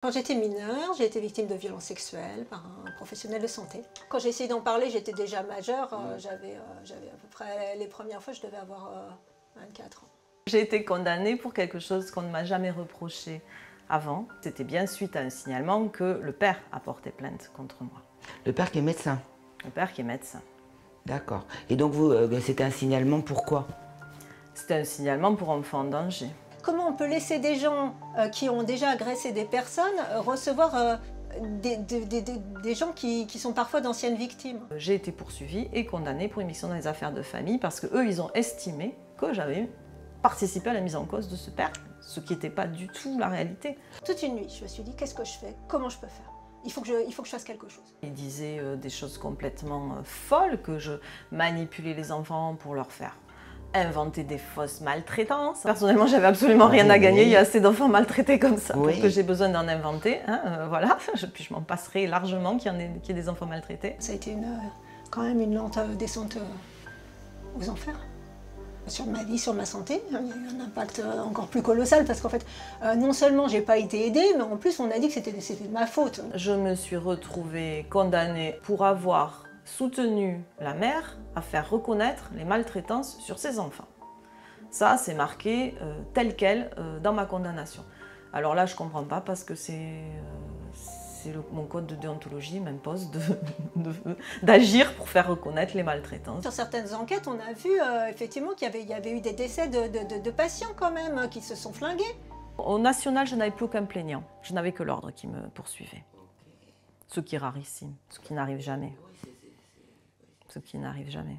Quand j'étais mineure, j'ai été victime de violences sexuelles par un professionnel de santé. Quand j'ai essayé d'en parler, j'étais déjà majeure. J'avais à peu près, les premières fois, je devais avoir 24 ans. J'ai été condamnée pour quelque chose qu'on ne m'a jamais reproché avant. C'était bien suite à un signalement que le père a porté plainte contre moi. Le père qui est médecin? Le père qui est médecin. D'accord. Et donc vous, c'était un signalement pourquoi? C'était un signalement pour enfant en danger. Comment on peut laisser des gens qui ont déjà agressé des personnes recevoir des gens qui sont parfois d'anciennes victimes? J'ai été poursuivie et condamnée pour immixtion dans les affaires de famille parce qu'eux, ils ont estimé que j'avais participé à la mise en cause de ce père, ce qui n'était pas du tout la réalité. Toute une nuit, je me suis dit, qu'est-ce que je fais? Comment je peux faire? Il faut que je fasse quelque chose. Ils disaient des choses complètement folles, que je manipulais les enfants pour leur faire inventer des fausses maltraitances. Personnellement, j'avais absolument rien à gagner. Il y a assez d'enfants maltraités comme ça pour que j'ai besoin d'en inventer. Voilà. Puis je m'en passerai largement qu'il y ait des enfants maltraités. Ça a été quand même une lente descente aux enfers. Sur ma vie, sur ma santé, il y a eu un impact encore plus colossal parce qu'en fait, non seulement j'ai pas été aidée, mais en plus on a dit que c'était de ma faute. Je me suis retrouvée condamnée pour avoir soutenu la mère à faire reconnaître les maltraitances sur ses enfants. Ça, c'est marqué tel quel dans ma condamnation. Alors là, je ne comprends pas parce que mon code de déontologie m'impose d'agir pour faire reconnaître les maltraitances. Sur certaines enquêtes, on a vu effectivement qu'il y avait eu des décès de patients quand même qui se sont flingués. Au national, je n'avais plus aucun plaignant. Je n'avais que l'ordre qui me poursuivait. Ce qui est rarissime, ce qui n'arrive jamais. Ce qui n'arrive jamais.